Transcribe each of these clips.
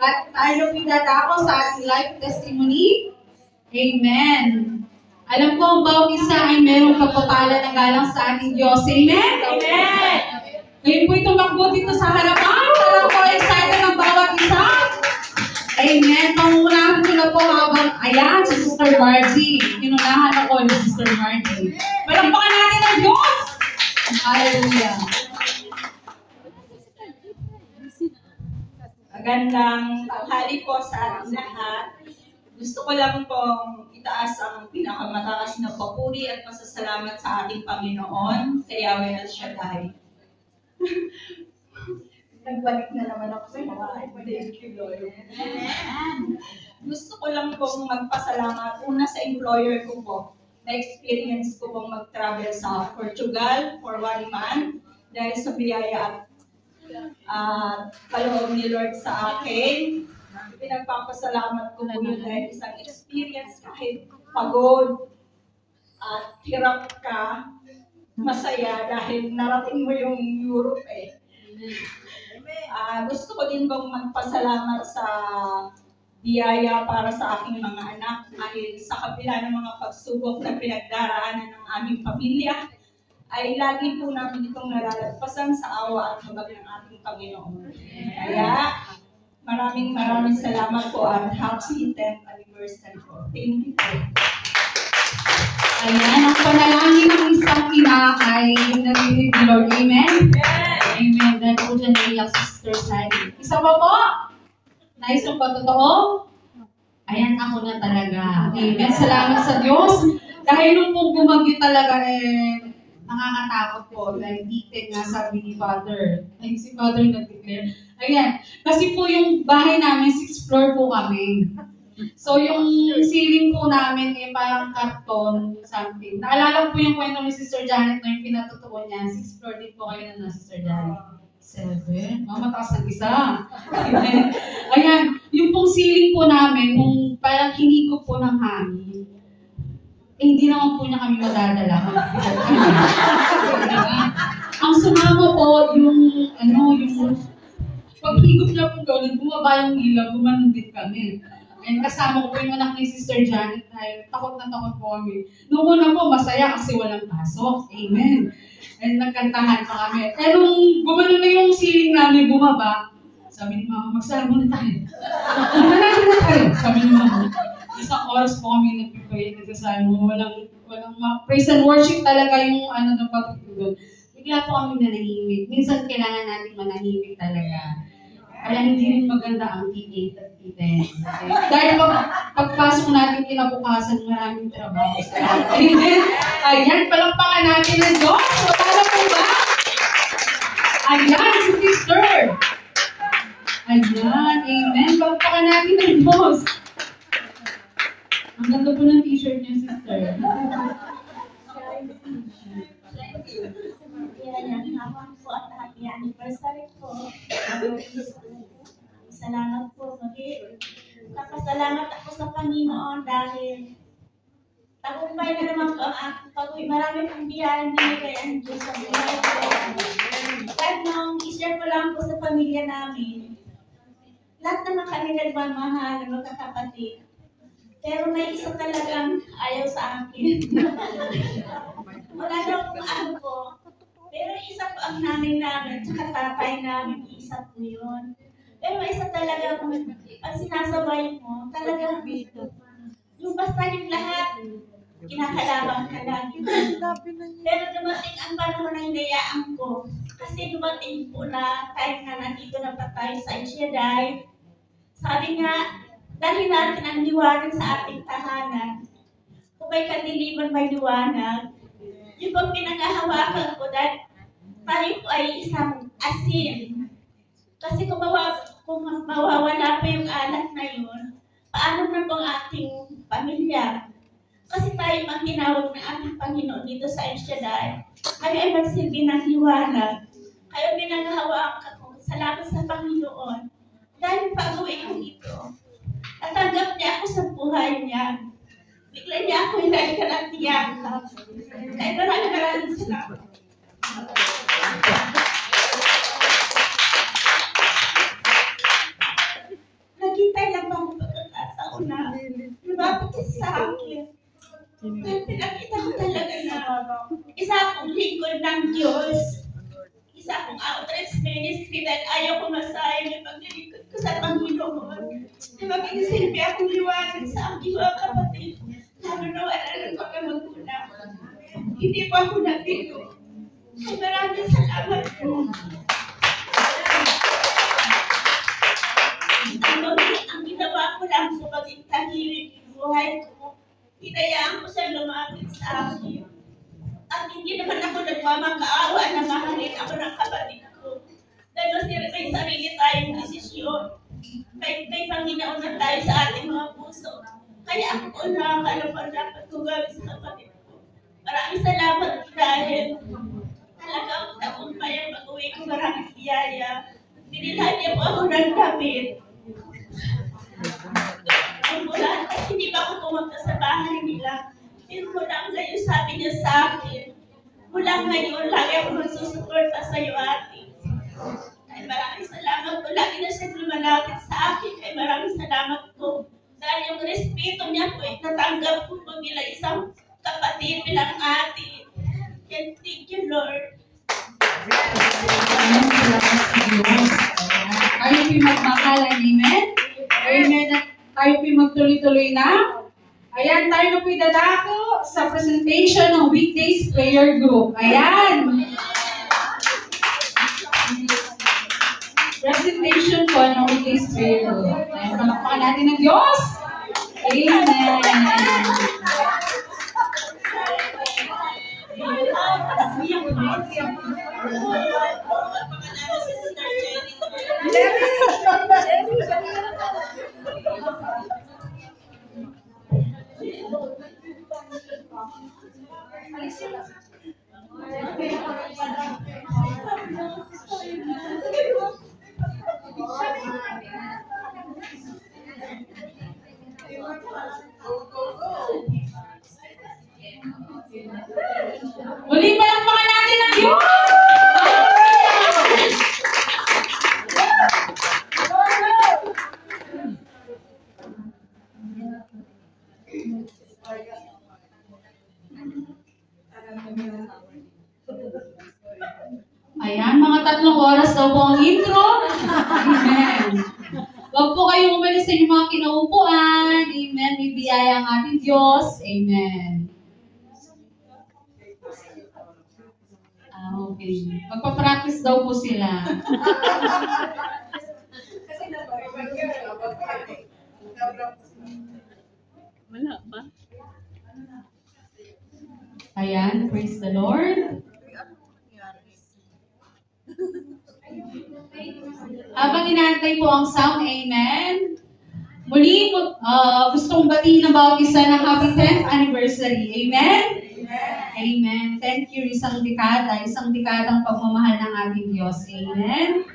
At tayo pinadako sa ating life testimony. Amen. Alam ko, ang bawat isa ay mayroong pagpapala ng galang sa ating Diyos. Amen? Amen! Ngayon po tumakbo dito sa harapan para po excited ang bawat isa. Amen. Pangunahan ko na po habang, ayan, si Sister Margie. Inunahan ako ni Sister Margie. Palakpakan natin ang Diyos! Hallelujah. Magandang tanghali po sa ating lahat. Gusto ko lang pong itaas ang pinakamataas na papuri at pasasalamat sa ating Panginoon, sa Yahweh El Shaddai. Nagbalik na naman ako sa mga thank you, Lord. Gusto ko lang pong magpasalamat una sa employer ko po. Na-experience ko pong mag-travel sa Portugal for 1 month dahil sa biyaya at kaloob ni Lord sa akin. Pinagpapasalamat ko po yun dahil isang experience kahit pagod at hirap ka, masaya dahil narating mo yung Europe eh. Gusto ko din bang magpasalamat sa biyaya para sa aking mga anak dahil sa kabila ng mga pagsubok na pinagdaraanan ng aming pamilya ay lagi po namin itong nalalagpasan sa awa at habag ng ating Panginoon. Kaya maraming salamat po at happy 10th anniversary po. Thank you po. Ayan, ang panalangin ng isang ina ay narinig ni Lord. Amen? Amen. Dahil po dyan naiyak Sister Sally. Isa pa po? Nais mo pa totoo? Ayan, ako na talaga. Amen. Salamat sa Diyos. Dahil nung pong bumagyo talaga nakakatakot po. Dahil dikit nga sabi ni Father. Ay, si Father nag-declare. Ayan. Kasi po yung bahay namin, 6th floor po kami. So, yung ceiling po namin parang karton, something. Naalala po yung kwento ni Sister Janet na yung pinatutuwa niya. 6th floor din po kayo na Sister Janet. 7? Mataas ng isa. Ayan. Yung pong ceiling po namin, nung parang hinigop po ng hangin, hindi naman po niya kami madadala. Ang sumama po, yung paghigop niya po gano'n, bumaba yung ilaw, gumanon din kami. And kasama ko po yung anak ni Sister Janet dahil takot na takot po kami. Noong una po, masaya kasi walang pasok. Amen. And nagkantahan pa kami. Eh nung gumano na yung ceiling namin bumaba, sabi ni Mama, magsara muna tayo. Manalangin na tayo. Sabi ni Mama. Isang oras po kami nagpipray, nagsasabi mo, walang praise and worship talaga yung ng pagtutulog. Bigla po kami nanahimik. Minsan kailangan natin manahimik talaga. Kaya hindi rin maganda ang T8 at T10. Okay? Dahil pagpasok natin kinabukasan, maraming trabaho sa atin. Ayan, palakpakan natin ang Diyos. Wala po ba? Ayan, si Sister. Ayan, amen. Palakpakan natin ang Diyos. Ang ganda po ng t-shirt niya, Sister. Yan, hawak po at happy anniversary po. Salamat po. Napasalamat ako sa Panginoon dahil tagumpay na naman po ang aking pag-uwi. Marami pong biyaya binigay ang Diyos sa buhay ko. Kahit nung i-share ko lang po sa pamilya namin, lahat naman kami nagmamahal ng magkakapatid. Pero may isa talagang ayaw sa akin. Wala daw kung ano po. Pero isa po ang nanay namin, tsaka tatay namin, isa po yun. Pero isa talaga, pag sinasabay mo, talagang yung basta yung lahat, kinakalaban ka lang. Pero dumating ang panahon ng hinayaan ko. Kasi dumating po na time na nandito na pa tayo sa Shaddai. Sabi nga, dahil natin ang liwanag sa ating tahanan. Kung may kadiliman, may liwanag. Yung pag pinaghahawakan ko dahil tayo po ay isang asin. Kasi kung mawawala pa yung alat na yun, paano na pong ating pamilya? Kasi tayo ang tinawag ng ating Panginoon dito sa El Shaddai. Kayo ay magsilbi ng liwanag. Kayo pinaghahawakan ko. Salamat sa Panginoon. Dahil pag-uwi ko dito, natanggap niya ako sa buhay niya. Bigla niya ako hinalikan at tiyaka. Kaya maraming salamat. sa akin. Pinakita ko talaga na isa akong lingkod ng Diyos. Isa akong outreach ministry dahil ayaw ko masayang yung paglilingkod ko sa Panginoon. Na maging silbi akong liwanag sa aking mga kapatid. Lalo na wala ng mga magulang. Hindi po ako nabigo. Ay maraming salamat po. Ang ginawa ko lang po maging tahimik yung buhay ko. Hinayaan ko siya lumapit sa akin. At hindi naman ako nagmamakaawa na mahalin ako ng kapatid ko. Dahil may sarili tayong desisyon. May Panginoon na tayo sa ating mga puso. Kaya ako po nakakalaman dapat ko gawin sa kapatid ko. Maraming salamat dahil talagang tagumpay ang pag-uwi ko, maraming biyaya. Binilhan niya po ako ng damit. Ang mula, hindi pa ako pumunta sa bahay nila. Pero mula ngayon, sabi niya sa akin, mula ngayon, lagi ako magsusuporta sa iyo, ate. Ay maraming salamat po. Lagi na siya lumalapit sa akin. Ay maraming salamat po. Dahil yung respeto niya po, natanggap po bilang isang kapatid, bilang ate. And thank you, Lord. Tayo po'y magmakalan, amen? Amen. At tayo po'y magtuloy-tuloy na. Ayan, tayo na po'y dadako sa presentation ng Weekdays Prayer Group. Ayan. Presentation po ng Weekdays Prayer Group. Ayan, palakpakan natin ng Diyos. Amen. Muling palakpakan natin ang Diyos! Ayan, mga 3 oras daw po ang intro. Amen. Huwag po kayong umalis sa inyong mga kinaupuan. Amen. May biyaya ang ating Diyos. Amen. Okay. Magpa-practice daw po sila. Wala ba? Ayan, praise the Lord. Habang inaantay po ang sound, amen. Muli, gusto kong batiin ang bawat isa ng happy 10th anniversary. Amen? Amen. Thank you, isang dekadang pagmamahal ng ating Diyos. Amen?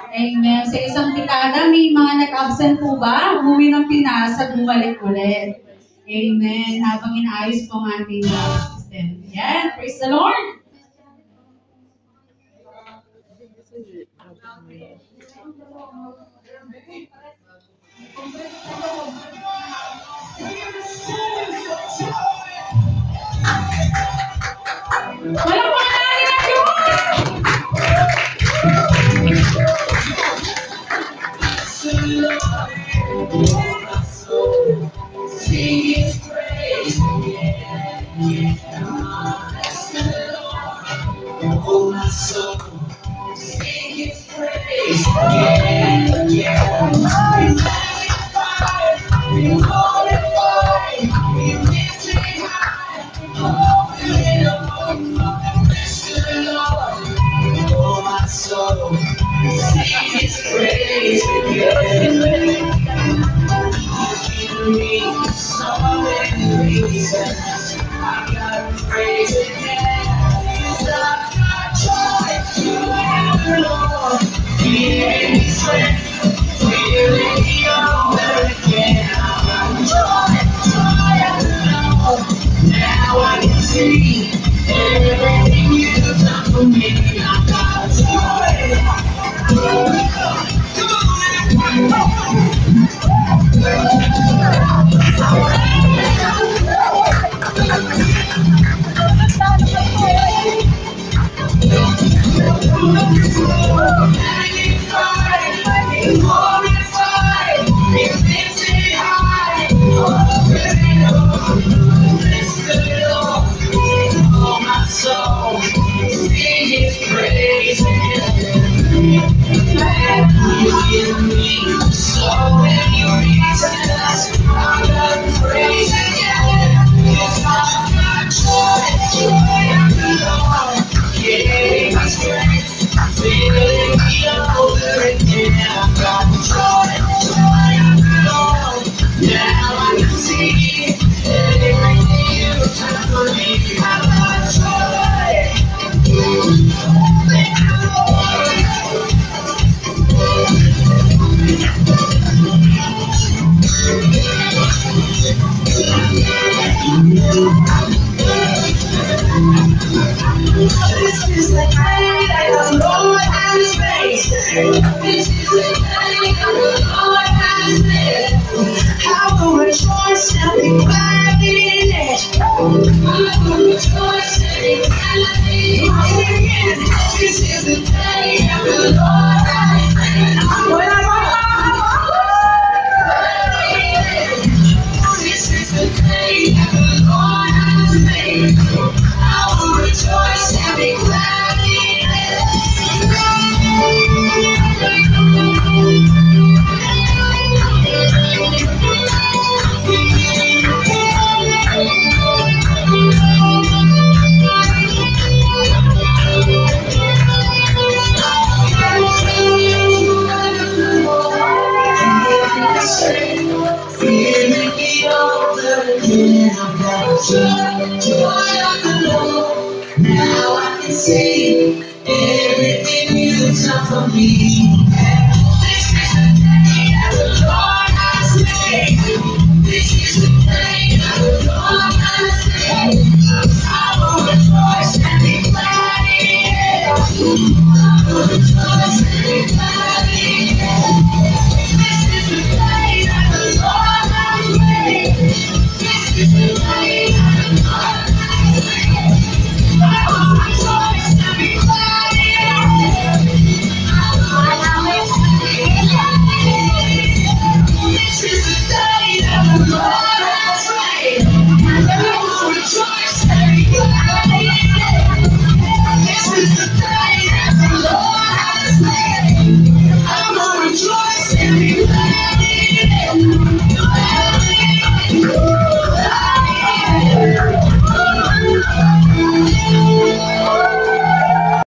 Amen. Sa isang dekada, may mga nag-absent po ba? Umuwi ng Pinas at bumalik ulit. Amen. Habang inaayos po ang ating system. Ayan. Praise the Lord. Walang pangalan ng Diyos! Now I can see everything you've done for me.